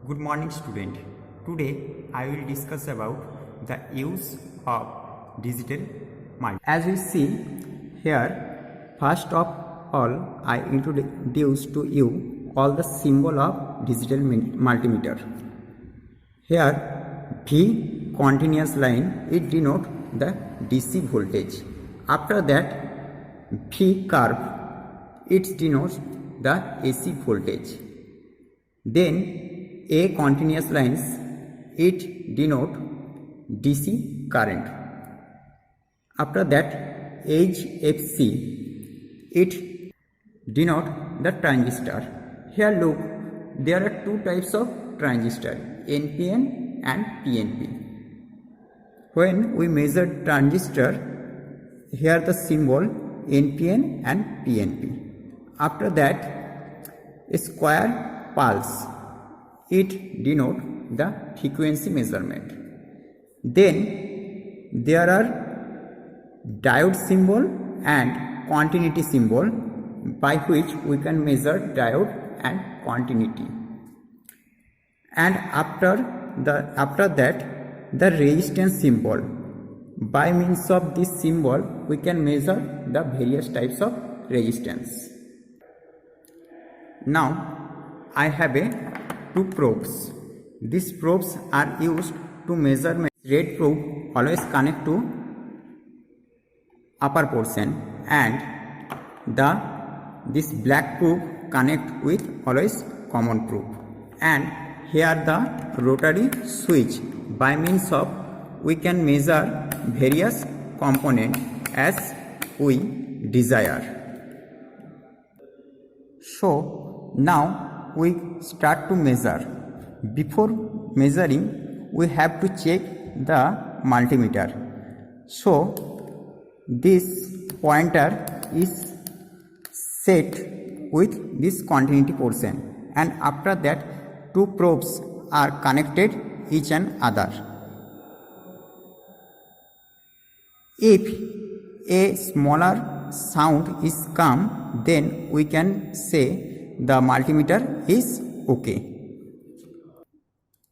Good morning student. Today I will discuss about the use of digital multimeter. As we see here, first of all I introduce to you all the symbol of digital multimeter. Here V continuous line, it denote the DC voltage. After that V curve, it denotes the AC voltage. Then A continuous lines, it denote DC current. After that HFC, it denote the transistor. Here look, there are two types of transistor, NPN and PNP. When we measure transistor, here the symbol NPN and PNP. After that a square pulse, it denote the frequency measurement. Then there are diode symbol and continuity symbol, by which we can measure diode and continuity. And after that the resistance symbol. By means of this symbol we can measure the various types of resistance. Now I have two probes. These probes are used to measure. Red probe always connect to upper portion, and this black probe connect with always common probe. And here the rotary switch, by means of we can measure various components as we desire. So now we start to measure. Before measuring we have to check the multimeter. So this pointer is set with this continuity portion, and after that two probes are connected each and other. If a smaller sound is come, then we can say the multimeter is okay.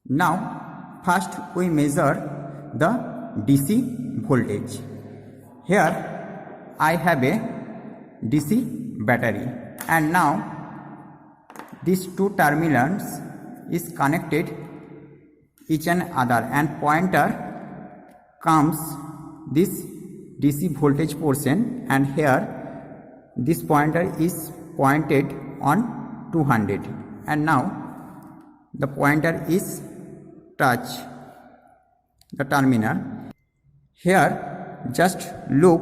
Now first we measure the DC voltage. Here I have a DC battery, and now these two terminals is connected each and other, and pointer comes this DC voltage portion, and here this pointer is pointed on 200, and now the pointer is touch the terminal. Here just look,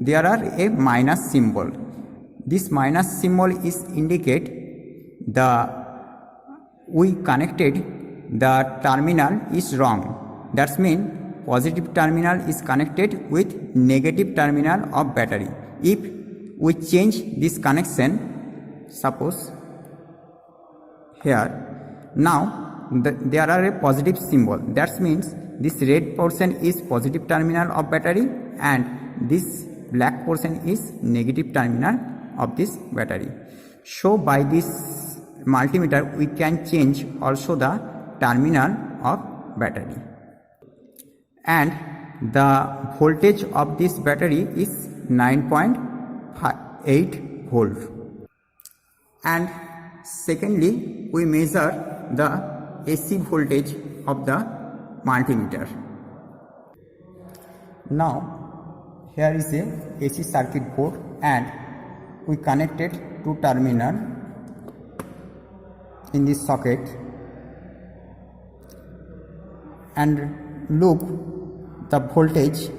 there are a minus symbol. This minus symbol is indicate we connected the terminal is wrong. That means positive terminal is connected with negative terminal of battery. If we change this connection, suppose here, now there are a positive symbol. That means this red portion is positive terminal of battery, and this black portion is negative terminal of this battery. So by this multimeter we can change also the terminal of battery, and the voltage of this battery is 9.8 volt. And secondly we measure the AC voltage of the multimeter. Now here is a AC circuit board, and we connected two terminal in this socket, and look, the voltage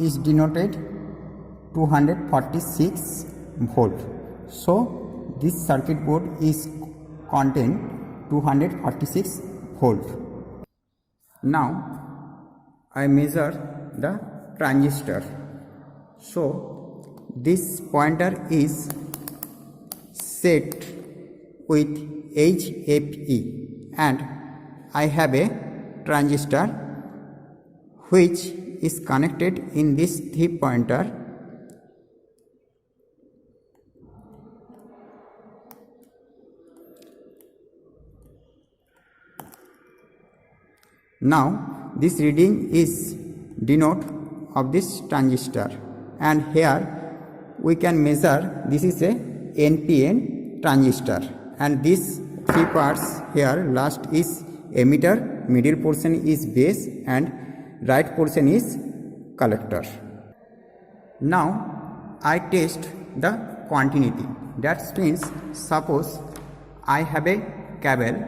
is denoted 246 volt. So this circuit board is contain 246 volt. Now I measure the transistor. So this pointer is set with HFE, and I have a transistor which is connected in this tip pointer, Now this reading is denote of this transistor, and here we can measure this is a NPN transistor, and these three parts here, last is emitter, middle portion is base, and right portion is collector. Now I test the continuity. That means suppose I have a cable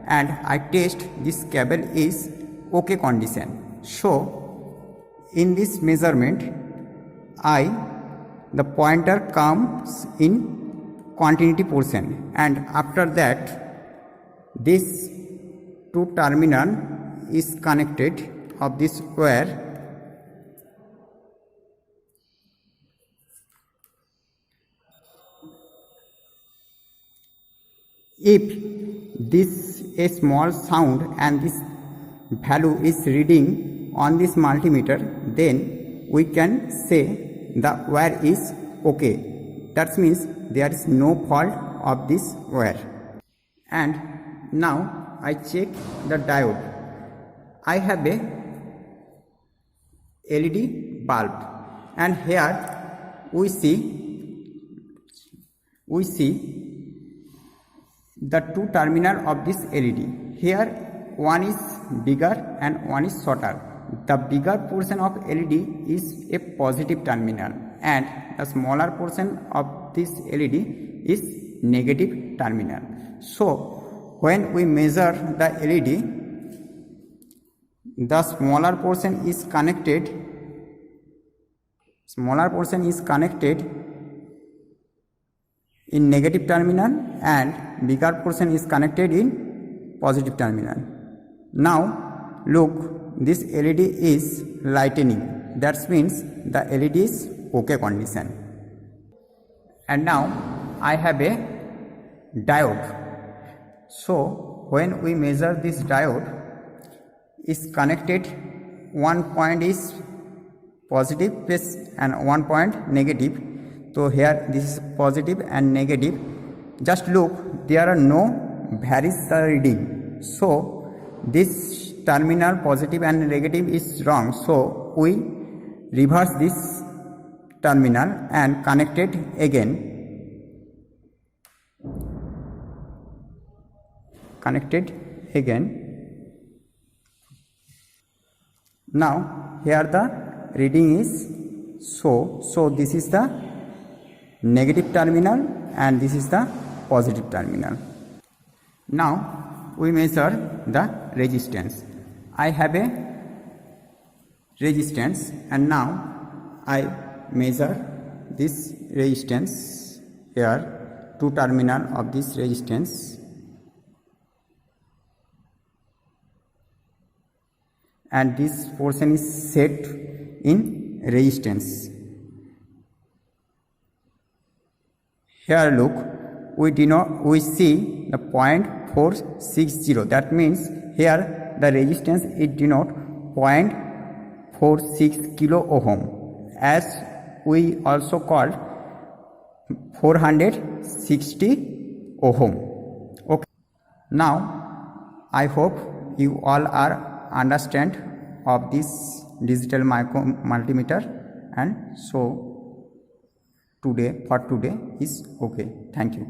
and I test this cable is okay condition. So in this measurement the pointer comes in continuity portion, and after that this two terminal is connected of this wire. If this a small sound and this value is reading on this multimeter, then we can say the wire is okay. That means there is no fault of this wire. And now I check the diode. I have a LED bulb, and here we see the two terminal of this LED. Here one is bigger and one is shorter. The bigger portion of LED is a positive terminal, and the smaller portion of this LED is negative terminal. So when we measure the LED, the smaller portion is connected in negative terminal, and bigger portion is connected in positive terminal. Now look, this LED is lightening. That means the LED is okay condition. And now I have a diode. So when we measure this diode is connected, one point is positive phase and one point negative. So here this is positive and negative. Just look, there are no varies the reading. So this terminal positive and negative is wrong. So we reverse this terminal and connect it again. Now here the reading is so this is the negative terminal and this is the positive terminal. Now we measure the resistance. I have a resistance, and now I measure this resistance here, two terminal of this resistance, and this portion is set in resistance. Here look, we see the 0.460. That means here the resistance is denote 0.46 kilo ohm, as we also called 460 ohm. Okay. Now I hope you all are understand of this digital multimeter, and so today is okay. Thank you.